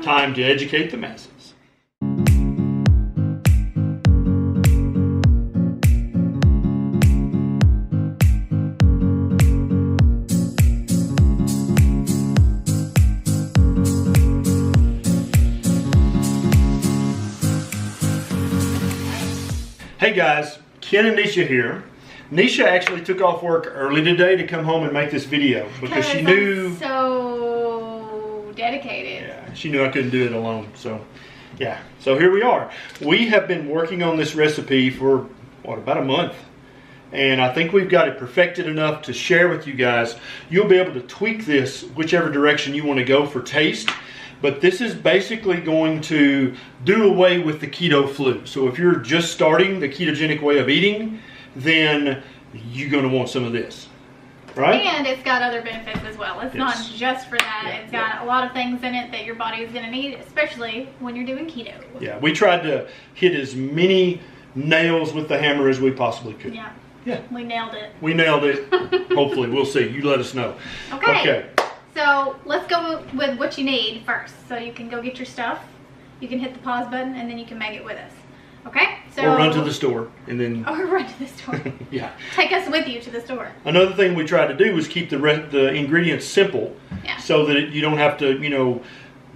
Time to educate the masses. Hey guys, Ken and Nisha here. Nisha actually took off work early today to come home and make this video because she knew... I'm so dedicated. Yeah, she knew I couldn't do it alone. So, yeah. So here we are. We have been working on this recipe for, what, about a month. And I think we've got it perfected enough to share with you guys. You'll be able to tweak this whichever direction you want to go for taste. But this is basically going to do away with the keto flu. So if you're just starting the ketogenic way of eating, then you're going to want some of this, right? And it's got other benefits as well. It's not just for that. Yeah, it's got a lot of things in it that your body is going to need, especially when you're doing keto. Yeah, we tried to hit as many nails with the hammer as we possibly could. Yeah. Yeah. We nailed it. We nailed it. Hopefully, we'll see. You let us know. Okay. So let's go with what you need first. So you can go get your stuff. You can hit the pause button and then you can make it with us. Okay? So, or run to the store and then... Or run to the store. Yeah. Take us with you to the store. Another thing we tried to do was keep the ingredients simple, so that you don't have to, you know,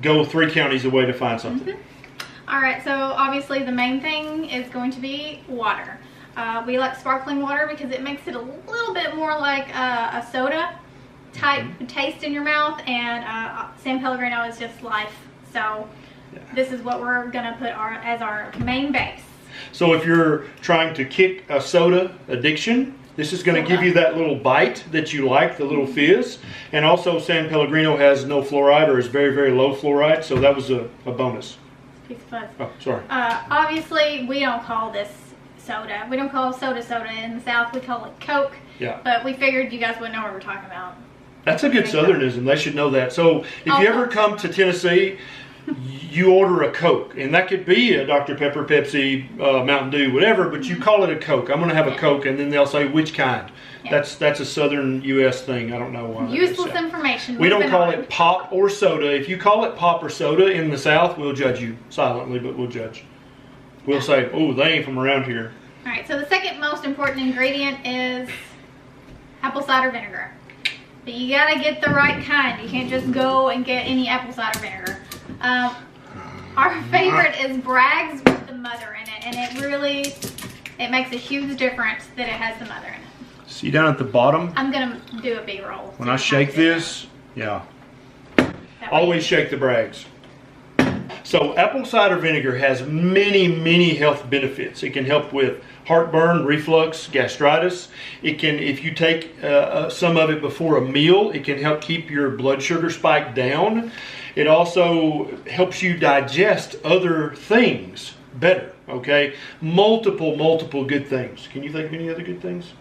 go 3 counties away to find something. All right, so obviously the main thing is going to be water. We like sparkling water because it makes it a little bit more like a soda type taste in your mouth, and San Pellegrino is just life. So this is what we're gonna put as our main base. So if you're trying to kick a soda addiction, this is going to give you that little bite that you like, the little fizz. And also San Pellegrino has no fluoride, or is very, very low fluoride, so that was a bonus. Piece of fuzz. Oh, sorry. Obviously, we don't call this soda. We don't call soda in the South. We call it Coke. Yeah. But we figured you guys wouldn't know what we're talking about. That's a good Southernism. They should know that. So if you ever come to Tennessee, you order a Coke, and that could be a Dr. Pepper, Pepsi, Mountain Dew, whatever, but you call it a Coke. I'm going to have a Coke, and then they'll say which kind. That's a Southern U.S. thing. I don't know why. Useless information. We don't call it pop or soda. If you call it pop or soda in the South, we'll judge you silently, but we'll judge. We'll say, oh, they ain't from around here. All right, so the second most important ingredient is apple cider vinegar. But you gotta get the right kind. You can't just go and get any apple cider vinegar. Our favorite is Bragg's with the mother in it, and it makes a huge difference that it has the mother in it. See down at the bottom? I'm gonna do a B-roll. When I shake this, always shake the Bragg's. So apple cider vinegar has many, many health benefits. It can help with heartburn, reflux, gastritis. It can, if you take some of it before a meal, it can help keep your blood sugar spike down. It also helps you digest other things better, okay? Multiple good things. Can you think of any other good things?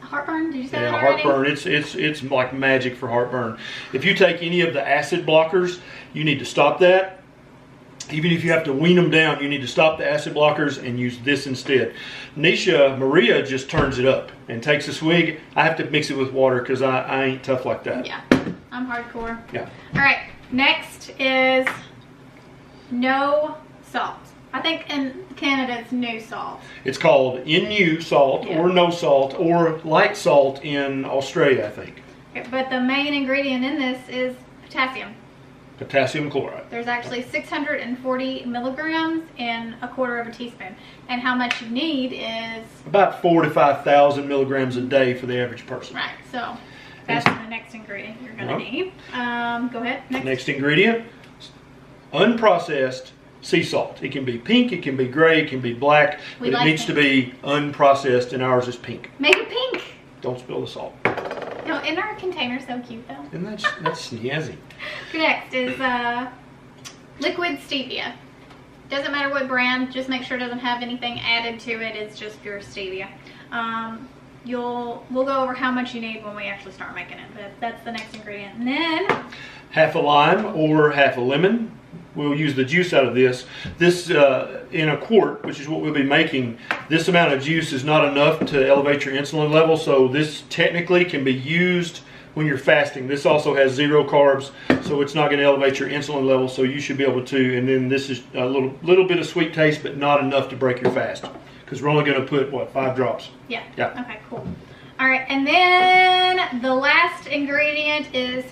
Heartburn, did you say that already? Heartburn, it's like magic for heartburn. If you take any of the acid blockers, you need to stop that. Even if you have to wean them down, you need to stop the acid blockers and use this instead. Maria just turns it up and takes a swig. I have to mix it with water because I ain't tough like that. Yeah, I'm hardcore. Yeah. All right, next is no salt. I think in Canada it's no salt. It's called NU salt or no salt or light salt in Australia, I think. Okay, but the main ingredient in this is potassium. Potassium chloride. There's actually 640 milligrams in a quarter of a teaspoon. And how much you need is... about 4,000 to 5,000 milligrams a day for the average person. Right, so that's the next ingredient you're going to need. Go ahead. Next ingredient, unprocessed sea salt. It can be pink, it can be gray, it can be black, but it needs to be unprocessed, and ours is pink. Make it pink. Don't spill the salt. No, isn't our container so cute though? And that's snazzy. Next is liquid stevia. Doesn't matter what brand, just make sure it doesn't have anything added to it. It's just pure stevia. We'll go over how much you need when we actually start making it, but that's the next ingredient. And then half a lime or half a lemon. We'll use the juice out of this. This, in a quart, which is what we'll be making, this amount of juice is not enough to elevate your insulin level, so this technically can be used when you're fasting. This also has 0 carbs, so it's not going to elevate your insulin level, so you should be able to. And then this is a little bit of sweet taste, but not enough to break your fast, because we're only going to put, what, 5 drops? Yeah. Yeah. Okay, cool. All right, and then the last ingredient is,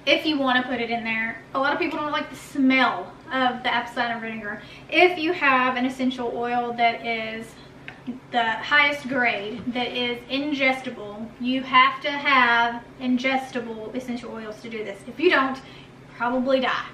if you want to put it in there, a lot of people don't like the smell of the apple cider vinegar. If you have an essential oil that is the highest grade, that is ingestible, you have to have ingestible essential oils to do this. If you don't, you'll probably die.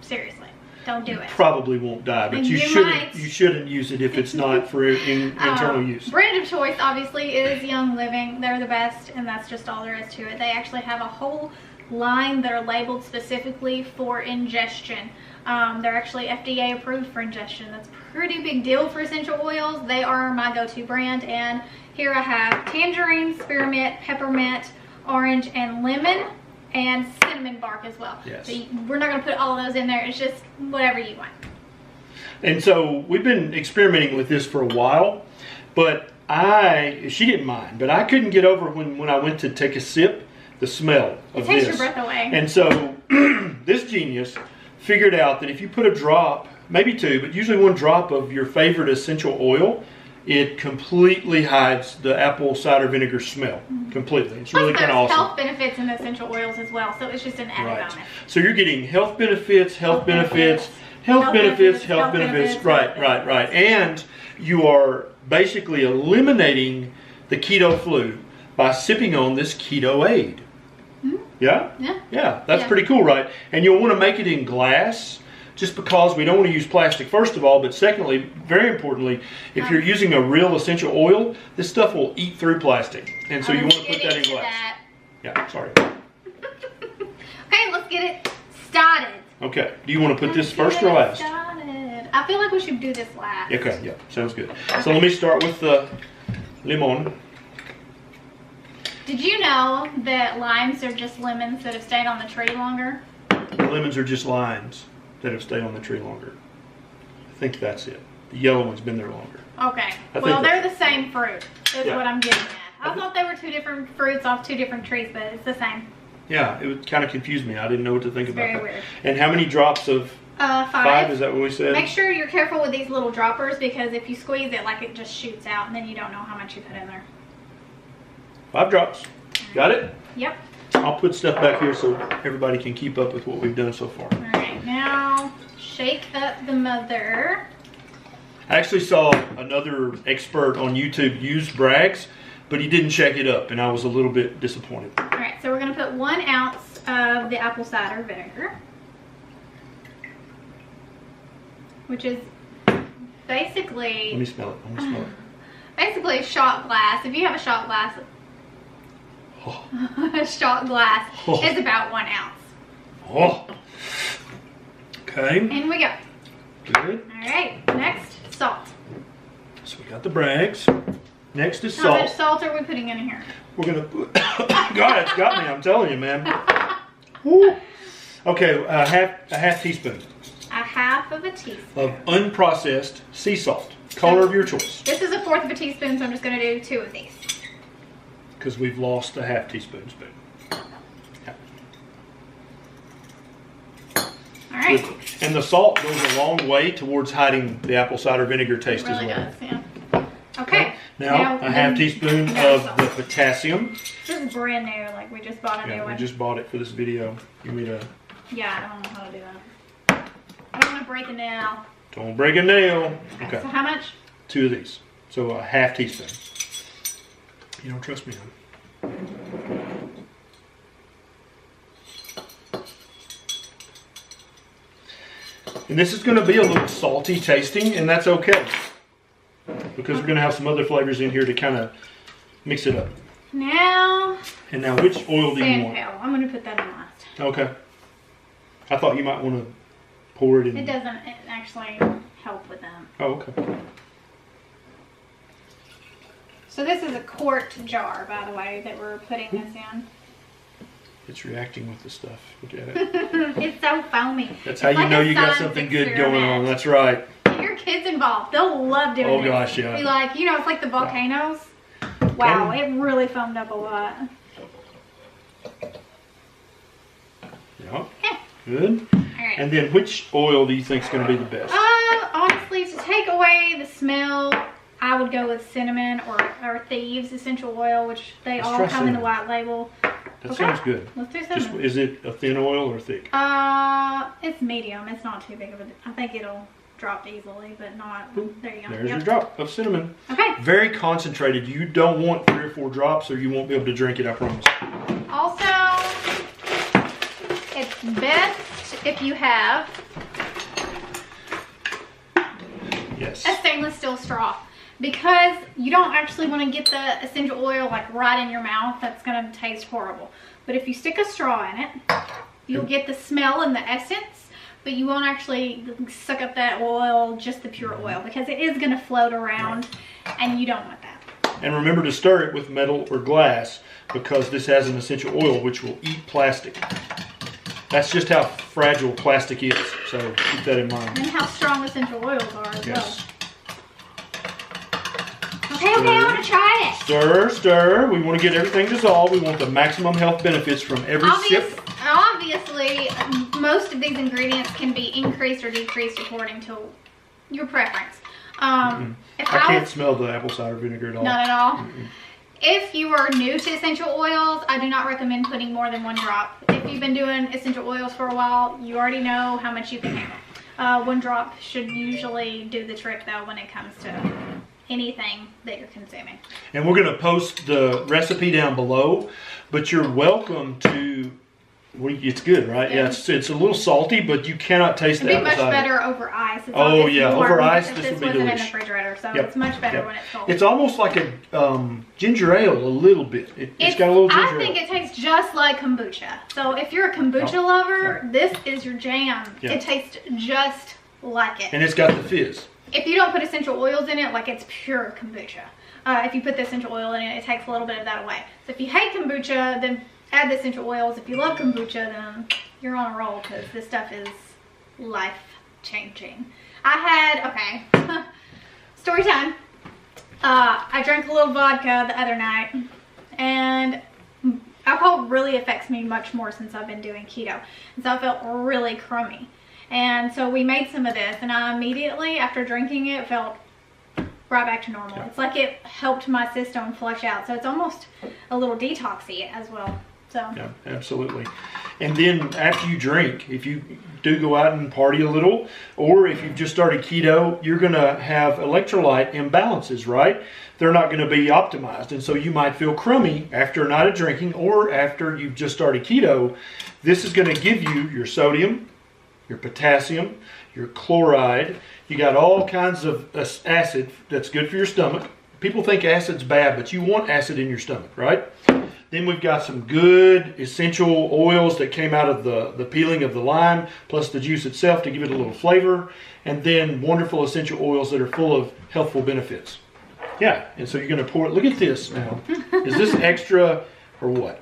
Seriously, don't do it. Probably won't die, but you shouldn't use it if it's not for internal use. Brand of choice obviously is Young Living. They're the best, and that's just all there is to it. They actually have a whole line that are labeled specifically for ingestion. They're actually FDA approved for ingestion. That's a pretty big deal for essential oils. They are my go-to brand, and here I have tangerine, spearmint, peppermint, orange, and lemon, and cinnamon bark as well. Yes. So we're not going to put all of those in there. It's just whatever you want. And so we've been experimenting with this for a while, but she didn't mind, but I couldn't get over when I went to take a sip, the smell of this. It takes your breath away. And so this genius figured out that if you put a drop, maybe 2, but usually 1 drop of your favorite essential oil, it completely hides the apple cider vinegar smell. Completely. It's really kind of awesome. Health benefits in essential oils as well, so it's just an added bonus. So you're getting health benefits, health benefits. Right. And you are basically eliminating the keto-flu by sipping on this keto-aid. Yeah? Yeah, that's pretty cool, right? And you'll want to make it in glass, just because we don't want to use plastic, first of all, but secondly, very importantly, if you're using a real essential oil, this stuff will eat through plastic. And so you want to put that in glass. Yeah, sorry. Okay, let's get it started. Okay, do you want to put this first or last? I feel like we should do this last. Okay, yeah, sounds good. Okay. So let me start with the lemon. Did you know that limes are just lemons that have stayed on the tree longer? Lemons are just limes that have stayed on the tree longer. I think that's it. The yellow one's been there longer. Okay. Well, they're the same fruit. That's what I'm getting at. I thought they were 2 different fruits off 2 different trees, but it's the same. Yeah, it kind of confused me. I didn't know what to think about that. Very weird. And how many drops of 5? Is that what we said? Make sure you're careful with these little droppers, because if you squeeze it, like, it just shoots out, and then you don't know how much you put in there. 5 drops. Got it? Yep. I'll put stuff back here so everybody can keep up with what we've done so far. All right, now shake up the mother. I actually saw another expert on YouTube use Bragg's, but he didn't shake it up, and I was a little bit disappointed. All right, so we're going to put 1 ounce of the apple cider vinegar, which is basically... Let me smell it. Basically a shot glass. If you have a shot glass, a shot glass is about 1 ounce. Oh. Okay. In we go. Good. All right. Next, salt. So we got the Bragg's. Next is How salt. much salt are we putting in here? We're gonna put. God, it's got me. I'm telling you, man. Woo. Okay, a half teaspoon. A half of a teaspoon of unprocessed sea salt. Color of your choice. This is a 1/4 of a teaspoon, so I'm just going to do 2 of these. Because we've lost a half teaspoon spoon. Yeah. All right. Good. And the salt goes a long way towards hiding the apple cider vinegar taste as well. It really does, yeah. Okay. Now a half teaspoon of the potassium. This is brand new, like we just bought a new one. We just bought it for this video. You want me to? Yeah, I don't know how to do that. I don't want to break a nail. Don't break a nail. Okay. So how much? 2 of these. So a half teaspoon. You don't trust me, huh? And this is going to be a little salty tasting, and that's okay. Because we're going to have some other flavors in here to kind of mix it up. Now. And now, which oil do you want? I'm going to put that in last. Okay. I thought you might want to pour it in. It doesn't actually help with that. Oh, okay. So this is a quart jar, by the way, that we're putting this in. It's reacting with the stuff. Look at it. It's so foamy. That's how you know you got something good going on. That's right. Get your kids involved. They'll love doing this. Oh gosh, yeah. Be like, you know, it's like the volcanoes. Wow, it really foamed up a lot. Yeah. Okay. Good. All right. And then which oil do you think is going to be the best? Honestly, to take away the smell, I would go with cinnamon or Thieves essential oil, which they Let's all try come in the cinnamon. white label. That sounds good. Let's do Just, cinnamon. is it a thin oil or thick? It's medium. It's not too big of a. I think it'll drop easily, but not. There you go. There's your drop of cinnamon. Okay. Very concentrated. You don't want 3 or 4 drops or you won't be able to drink it, I promise. Also, it's best if you have Yes. a stainless steel straw, because you don't actually want to get the essential oil like right in your mouth. That's going to taste horrible. But if you stick a straw in it, you'll get the smell and the essence, but you won't actually suck up that oil, just the pure oil, because it is going to float around, and you don't want that. And remember to stir it with metal or glass, because this has an essential oil which will eat plastic. That's just how fragile plastic is, so keep that in mind. And how strong essential oils are as Yes. well. Okay, I want to try it. Stir, stir. We want to get everything dissolved. We want the maximum health benefits from every sip. Obviously, most of these ingredients can be increased or decreased according to your preference. If I can't smell the apple cider vinegar at all. Not at all. If you are new to essential oils, I do not recommend putting more than 1 drop. If you've been doing essential oils for a while, you already know how much you can handle. 1 drop should usually do the trick, though, when it comes to anything that you're consuming. And we're going to post the recipe down below, but you're welcome to. It's good, right? Yeah, it's a little salty, but you cannot taste the It'd be apple much cider. better over ice. It's Oh, yeah, warm. over ice, If this would be wasn't in the delicious. refrigerator, so Yep. it's much better Yep. when it's cold. It's almost like a ginger ale, a little bit. It's got a little ginger I think ale. it tastes just like kombucha. So if you're a kombucha lover, this is your jam. Yeah. It tastes just like it. And it's got the fizz. If you don't put essential oils in it, like it's pure kombucha. If you put the essential oil in it, it takes a little bit of that away. So if you hate kombucha, then add the essential oils. If you love kombucha, then you're on a roll, because this stuff is life-changing. Okay, story time. I drank a little vodka the other night, and alcohol really affects me much more since I've been doing keto. And so I felt really crummy. And so we made some of this, and I immediately, after drinking it, felt right back to normal. Yeah. It's like it helped my system flush out. So it's almost a little detoxy as well. So Yeah, absolutely. And then after you drink, if you do go out and party a little, or if you've just started keto, you're going to have electrolyte imbalances, right? They're not going to be optimized. And so you might feel crummy after a night of drinking, or after you've just started keto. This is going to give you your sodium, your potassium, your chloride. You got all kinds of acid that's good for your stomach. People think acid's bad, but you want acid in your stomach, right? Then we've got some good essential oils that came out of the peeling of the lime, plus the juice itself to give it a little flavor. And then wonderful essential oils that are full of healthful benefits. Yeah, and so you're going to pour it. Look at this now. Is this extra or what?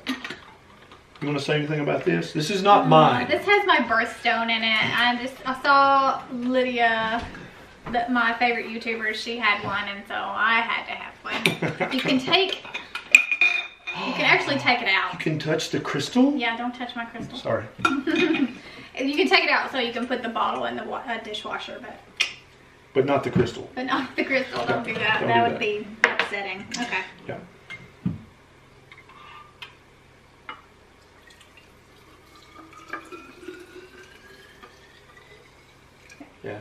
You want to say anything about this? This is not mine. this has my birthstone in it. I saw Lydia, my favorite YouTuber, she had one, and so I had to have one. You can actually take it You out. can touch the crystal? Yeah, don't touch my crystal. Sorry. You can take it out so you can put the bottle in the dishwasher, But not the crystal. but not the crystal. Don't do that. Don't That do would be upsetting. Okay. Yeah. Yeah.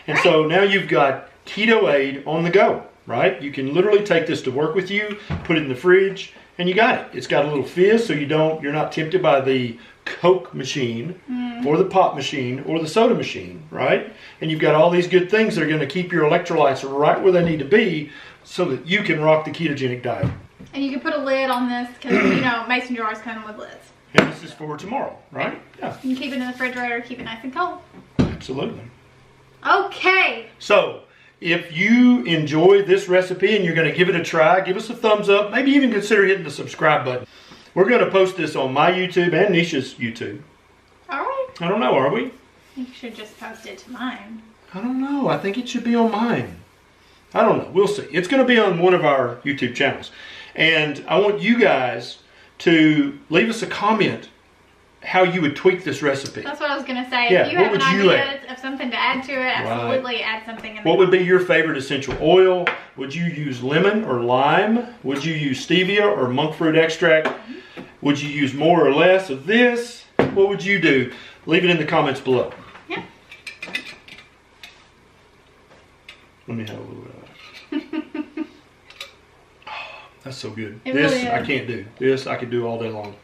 And so now you've got Keto Aid on the go, right? You can literally take this to work with you, put it in the fridge, and you got it. It's got a little fizz, so you're not tempted by the Coke machine or the pop machine or the soda machine, right? And you've got all these good things that are going to keep your electrolytes right where they need to be so that you can rock the ketogenic diet. And you can put a lid on this because, mason jars come with lids. And this is for tomorrow, right? Yeah, You can keep it in the refrigerator, keep it nice and cold. absolutely. Okay. So, if you enjoy this recipe and you're going to give it a try, give us a thumbs up. Maybe even consider hitting the subscribe button. We're going to post this on my YouTube and Nisha's YouTube. All right. I don't know, are we? You should just post it to mine. I don't know. I think it should be on mine. I don't know. We'll see. It's going to be on one of our YouTube channels. And I want you guys to leave us a comment how you would tweak this recipe. That's what I was going to say. Yeah, if you what have an would you idea of something to add to it, absolutely add something in there. What would be your favorite essential oil? Would you use lemon or lime? Would you use stevia or monk fruit extract? Would you use more or less of this? What would you do? Leave it in the comments below. Yeah. Let me have a little bit of that. That's so good. It This really is. I can't do. This I could do all day long.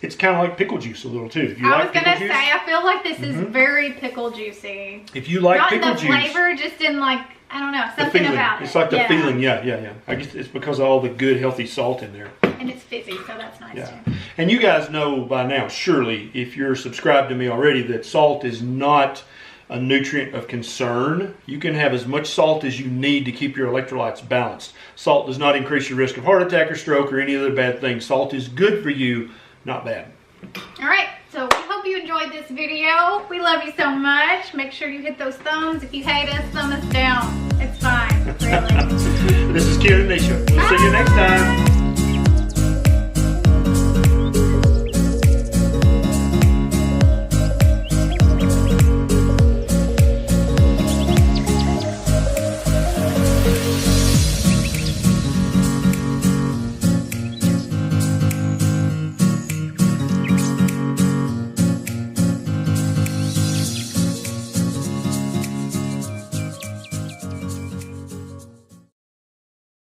It's kind of like pickle juice a little too. If you I like was gonna pickle say, juice, I feel like this is very pickle juicy. if you like Not pickle in the juice, flavor, just in like, I don't know, the something feeling. about it. It's like the Yeah. feeling. Yeah. I guess it's because of all the good healthy salt in there. And it's fizzy, so that's nice Yeah. too. And you guys know by now, surely, if you're subscribed to me already, that salt is not a nutrient of concern. You can have as much salt as you need to keep your electrolytes balanced. Salt does not increase your risk of heart attack or stroke or any other bad thing. Salt is good for you, not bad. All right, so we hope you enjoyed this video. We love you so much. Make sure you hit those thumbs. If you hate us, thumb us down. It's fine, really. This is Kieran and Nisha. We'll see you next time.